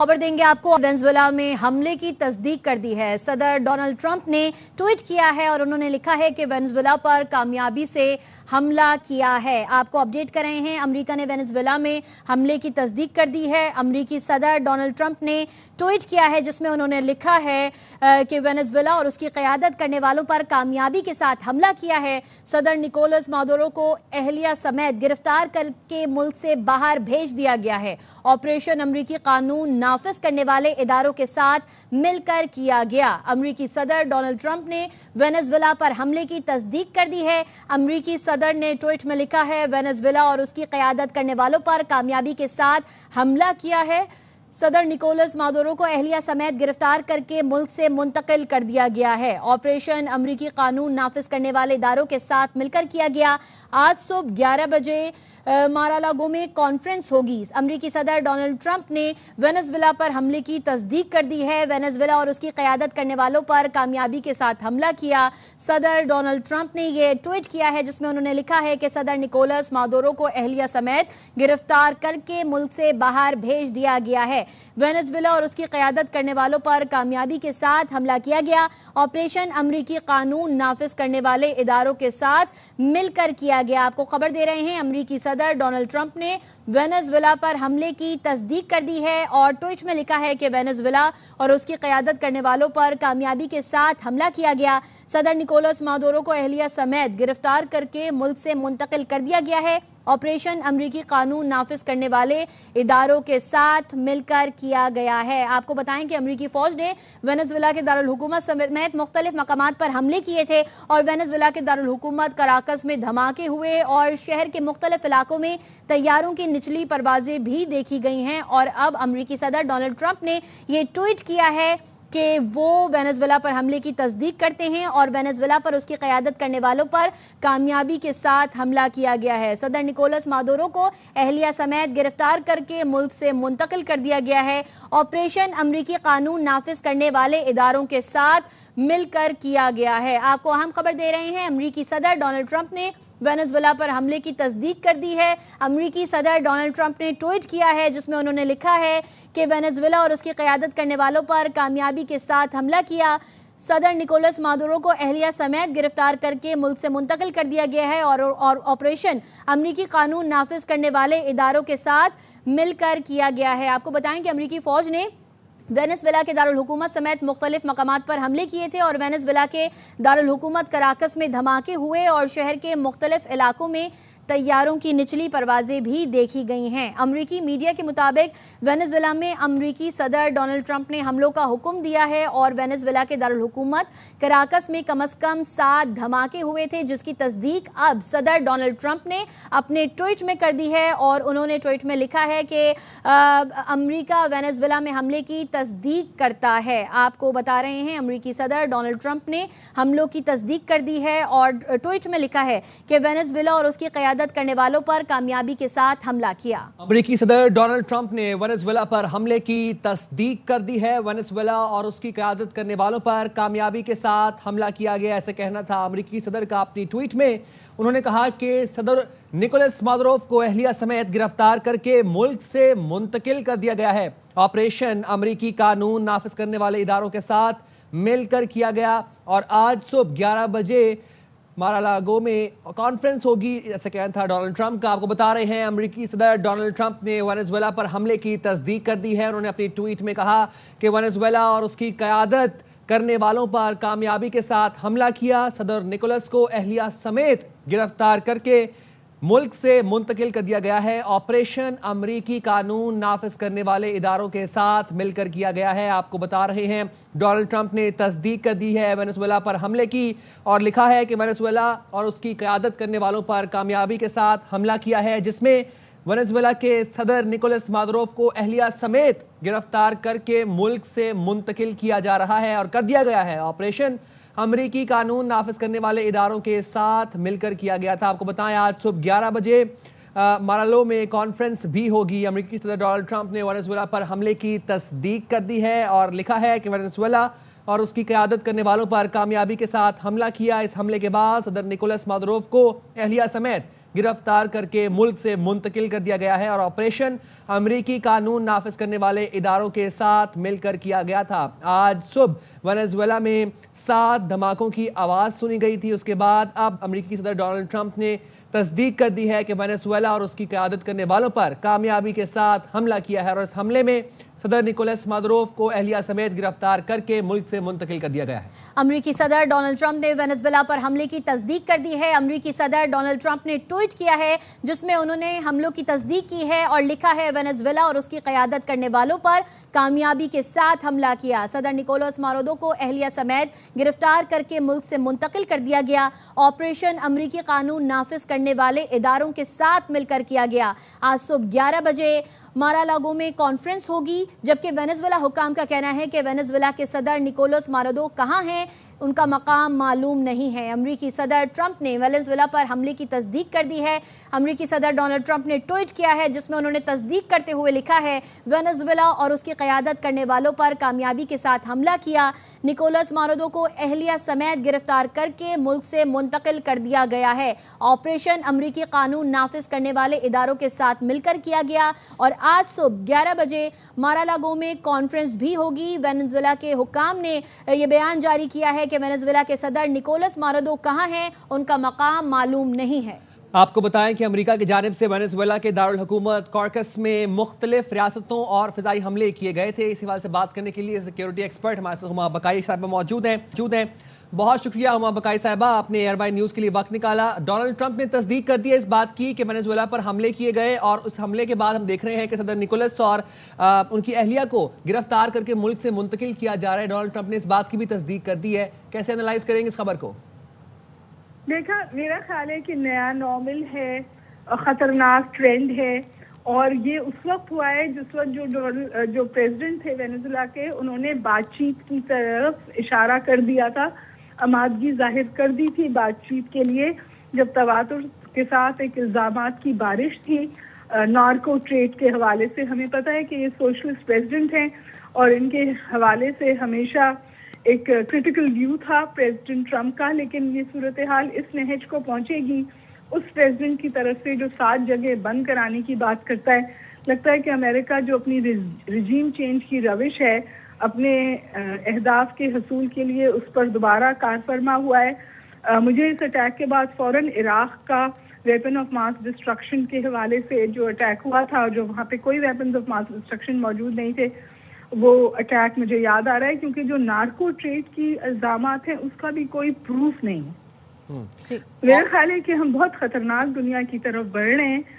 खबर देंगे आपको। वेनेजुएला में हमले की तस्दीक कर दी है। सदर डोनाल्ड ट्रंप ने ट्वीट किया है और उन्होंने लिखा है कि वेनेजुएला पर कामयाबी से हमला किया है। आपको अपडेट कर रहे हैं, अमेरिका ने वेनेजुएला में हमले की तस्दीक कर दी है। अमेरिकी सदर डोनाल्ड ट्रंप ने ट्वीट किया है जिसमें उन्होंने लिखा है कि वेनेजुएला और उसकी क़यादत करने वालों पर कामयाबी के साथ हमला किया है। सदर निकोलस मादुरो को अहलिया समेत गिरफ्तार करके मुल्क से बाहर भेज दिया गया है। ऑपरेशन अमेरिकी कानून नाफिज करने वाले इदारों के साथ मिलकर किया गया। अमेरिकी सदर डोनाल्ड ट्रंप ने वेनेजुएला पर हमले की तस्दीक कर दी है। अमेरिकी सदर ने ट्वीट में लिखा है, वेनेजुएला और उसकी क़यादत करने वालों पर कामयाबी के साथ हमला किया है। सदर निकोलस मादुरो को अहलिया समेत गिरफ्तार करके मुल्क से मुंतकिल कर दिया गया है। ऑपरेशन अमेरिकी कानून नाफिज करने वाले इदारों के साथ मिलकर किया गया। आज सुबह 11 बजे मारालागो में कॉन्फ्रेंस होगी। अमेरिकी सदर डोनाल्ड ट्रंप ने वेनेजुएला पर हमले की तस्दीक कर दी है। वेनेजुएला और उसकी क़यादत करने वालों पर कामयाबी के साथ हमला किया। सदर डोनाल्ड ट्रंप ने यह ट्वीट किया है जिसमें उन्होंने लिखा है कि सदर निकोलस मादुरो को अहलिया समेत गिरफ्तार करके मुल्क से बाहर भेज दिया गया है। वेनेजुएला और उसकी क़यादत करने वालों पर कामयाबी के साथ हमला किया गया। ऑपरेशन अमेरिकी कानून नाफिज करने वाले इदारों के साथ मिलकर किया गया। आपको खबर दे रहे हैं, अमेरिकी सदर डोनाल्ड ट्रंप ने वेनेजुएला पर हमले की तस्दीक कर दी है और ट्वीट में लिखा है कि वेनेजुएला और उसकी क़यादत करने वालों पर कामयाबी के साथ हमला किया गया। सदर निकोलस मादुरो को अहलिया समेत गिरफ्तार करके मुल्क से मुंतकिल कर दिया गया है। ऑपरेशन अमेरिकी कानून नाफिज करने वाले इदारों के साथ मिलकर किया गया है। आपको बताएं कि अमेरिकी फौज ने वेनेजुएला के दारुल हुकूमत समेत मुख्तलिफ मकामात पर हमले किए थे और वेनेजुएला के दारुल हुकूमत कराकस में धमाके हुए और शहर के मुख्तलिफ इलाकों में तैयारों की निचली परवाजें भी देखी गई हैं। और अब अमेरिकी सदर डोनाल्ड ट्रंप ने ये ट्वीट किया है कि वो वेनेजुएला पर हमले की तस्दीक करते हैं और वेनेजुएला पर उसकी क़यादत करने वालों पर कामयाबी के साथ हमला किया गया है। सदर निकोलस मादुरो को अहलिया समेत गिरफ्तार करके मुल्क से मुंतकिल कर दिया गया है। ऑपरेशन अमेरिकी कानून नाफिज करने वाले इदारों के साथ मिलकर किया गया है। आपको अहम खबर दे रहे हैं, अमेरिकी सदर डोनाल्ड ट्रंप ने वेनेजुएला पर हमले की तस्दीक कर दी है। अमेरिकी सदर डोनाल्ड ट्रंप ने ट्वीट किया है जिसमें उन्होंने लिखा है कि वेनेजुएला और उसकी क़यादत करने वालों पर कामयाबी के साथ हमला किया। सदर निकोलस मादुरो को अहलिया समेत गिरफ्तार करके मुल्क से मुंतकिल कर दिया गया है और ऑपरेशन अमेरिकी कानून नाफिज करने वाले इदारों के साथ मिलकर किया गया है। आपको बताएं कि अमेरिकी फ़ौज ने वेनेजुएला के दारुल हुकूमत समेत मुख्तलिफ मकामात पर हमले किए थे और वेनेजुएला के दारुल हुकूमत कराकस में धमाके हुए और शहर के मुख्तलिफ इलाकों में तैयारों की निचली परवाजें भी देखी गई हैं। अमरीकी मीडिया के मुताबिक वेनेजुएला में अमरीकी सदर डोनाल्ड ट्रंप ने हमलों का हुक्म दिया है और वेनेजुएला के दारुल हुकूमत कराकस में कम से कम 7 धमाके हुए थे, जिसकी तस्दीक अब सदर डोनाल्ड ट्रंप ने अपने ट्वीट में कर दी है। और उन्होंने ट्वीट में लिखा है कि अमरीका वेनेजुएला में हमले की तस्दीक करता है। आपको बता रहे हैं, अमरीकी सदर डोनाल्ड ट्रंप ने हमलों की तस्दीक कर दी है और ट्वीट में लिखा है कि वेनेजुएला और उसकी क़यादत करने वालों पर कामयाबी के साथ हमला किया। अमेरिकी सदर डोनाल्ड ट्रंप ने वेनेजुएला पर हमले की तस्दीक कर दी है। वेनेजुएला और उसकी क़यादत करने वालों पर कामयाबी के साथ हमला किया गया, ऐसे कहना था अमेरिकी सदर का। अपनी ट्वीट में उन्होंने कहा कि सदर निकोलस मादुरो को अहलिया समेत गिरफ्तार करके मुल्क से मुंतकिल कर दिया गया है। ऑपरेशन अमेरिकी कानून नाफिज करने वाले इदारों के साथ मिलकर किया गया और आज सुबह 11 बजे मारालागो में कॉन्फ्रेंस होगी, ऐसे कहना था डोनाल्ड ट्रंप का। आपको बता रहे हैं, अमेरिकी सदर डोनाल्ड ट्रंप ने वेनेजुएला पर हमले की तस्दीक कर दी है। उन्होंने अपनी ट्वीट में कहा कि वेनेजुएला और उसकी क़यादत करने वालों पर कामयाबी के साथ हमला किया। सदर निकोलस को अहलिया समेत गिरफ्तार करके मुल्क से मुंतकिल कर दिया गया है। ऑपरेशन अमरीकी कानून नाफिज करने वाले इदारों के साथ मिलकर किया गया है। आपको बता रहे हैं, डोनाल्ड ट्रंप ने तस्दीक कर दी है वेनेजुएला पर हमले की और लिखा है कि वेनेजुएला और उसकी क़यादत करने वालों पर कामयाबी के साथ हमला किया है, जिसमें वेनेजुएला के सदर निकोलस मादुरो को अहलिया समेत गिरफ्तार करके मुल्क से मुंतकिल किया जा रहा है और कर दिया गया है। ऑपरेशन अमरीकी कानून नाफिज करने वाले इदारों के साथ मिलकर किया गया था। आपको बताएं, आज सुबह 11 बजे मारालो में कॉन्फ्रेंस भी होगी। अमेरिकी सदर डोनाल्ड ट्रंप ने वेनेजुएला पर हमले की तस्दीक कर दी है और लिखा है कि वेनेजुएला और उसकी क़यादत करने वालों पर कामयाबी के साथ हमला किया। इस हमले के बाद सदर निकोलस मादुरो को अहलिया समेत गिरफ्तार करके मुल्क से मुंतकिल कर दिया गया है और ऑपरेशन अमरीकी कानून नाफिज करने वाले इदारों के साथ मिलकर किया गया था। आज सुबह वेनेजुएला में 7 धमाकों की आवाज़ सुनी गई थी। उसके बाद अब अमरीकी सदर डोनाल्ड ट्रंप ने तस्दीक कर दी है कि वेनेजुएला और उसकी क़यादत करने वालों पर कामयाबी के साथ हमला किया है और इस हमले में सदर निकोलस मादुरो को अहलिया समेत गिरफ्तार करके मुल्क से मुंतकिल कर दिया गया है। अमरीकी सदर डोनाल्ड ट्रंप ने वेनेजुएला पर हमले की तस्दीक कर दी है। अमरीकी सदर डोनाल्ड ट्रंप ने ट्वीट किया है जिसमें उन्होंने हमलों की तस्दीक की है और लिखा है वेनेजुएला और उसकी क़यादत करने वालों पर कामयाबी के साथ हमला किया। सदर निकोलस मादुरो को अहलिया समेत गिरफ्तार करके मुल्क से मुंतकिल कर दिया गया। ऑपरेशन अमरीकी कानून नाफिज करने वाले इदारों के साथ मिलकर किया गया। आज सुबह 11 बजे मारालागो में कॉन्फ्रेंस होगी, जबकि वेनेजुएला हुकाम का कहना है कि वेनेजुएला के सदर निकोलस मादुरो कहां हैं, उनका मकाम मालूम नहीं है। अमरीकी सदर ट्रंप ने वेनेजुएला पर हमले की तस्दीक कर दी है। अमरीकी सदर डोनाल्ड ट्रंप ने ट्वीट किया है जिसमें उन्होंने तस्दीक करते हुए लिखा है वेनेजुएला और उसकी क़यादत करने वालों पर कामयाबी के साथ हमला किया। निकोलस मादुरो को अहलिया समेत गिरफ्तार करके मुल्क से मुंतकिल कर दिया गया है। ऑपरेशन अमरीकी कानून नाफिज करने वाले इदारों के साथ मिलकर किया गया और आज सुबह 11 बजे मारालागो में कॉन्फ्रेंस भी होगी। वेनेजुएला के हुकाम ने यह बयान जारी किया है कि वेनेजुएला के सदर निकोलस मादुरो कहां हैं, उनका मकाम मालूम नहीं है। आपको बताएं कि अमेरिका की जानिब से वेनेजुएला के दारुल हुकूमत कार्कस में मुख्तलिफ रियासतों और फिजाई हमले किए गए थे। इसी हवाले से बात करने के लिए सिक्योरिटी एक्सपर्ट हमारे साथ हुमा बकाई साहबा मौजूद हैं। बहुत शुक्रिया हुमा बकाई साहबा, आपने एयरबाइन न्यूज़ के लिए वक्त निकाला। डोनाल्ड ट्रंप ने तस्दीक कर दी है इस बात की कि वेनेजुएला पर हमले किए गए और उस हमले के बाद हम देख रहे हैं कि सदर निकोलस और उनकी अहलिया को गिरफ्तार करके मुल्क से मुंतकिल किया जा रहा है। डोनाल्ड ट्रंप ने इस बात की भी तस्दीक कर दी है। कैसे एनालाइज करेंगे इस खबर को? देखा, मेरा ख्याल है कि नया नॉर्मल है, खतरनाक ट्रेंड है और ये उस वक्त हुआ है जिस वक्त जो प्रेसिडेंट थे वेनेजुएला के, उन्होंने बातचीत की तरफ इशारा कर दिया था, आमादगी जाहिर कर दी थी बातचीत के लिए, जब तवातुर के साथ एक इल्जामात की बारिश थी नार्को ट्रेड के हवाले से। हमें पता है कि ये सोशलिस्ट प्रेसिडेंट हैं और इनके हवाले से हमेशा एक क्रिटिकल व्यू था प्रेसिडेंट ट्रंप का, लेकिन ये सूरत हाल इस नहज को पहुंचेगी उस प्रेसिडेंट की तरफ से जो 7 जगह बंद कराने की बात करता है। लगता है कि अमेरिका जो अपनी रिजीम चेंज की रविश है, अपने अहदाफ के हसूल के लिए उस पर दोबारा कारफरमा हुआ है। मुझे इस अटैक के बाद फौरन इराक का वेपन ऑफ मास डिस्ट्रक्शन के हवाले से जो अटैक हुआ था और जो वहाँ पे कोई वेपन ऑफ मास डिस्ट्रक्शन मौजूद नहीं थे, वो अटैक मुझे याद आ रहा है, क्योंकि जो नार्को ट्रेड की इल्जामात हैं उसका भी कोई प्रूफ नहीं है। मेरा ख्याल है कि हम बहुत खतरनाक दुनिया की तरफ बढ़ रहे हैं।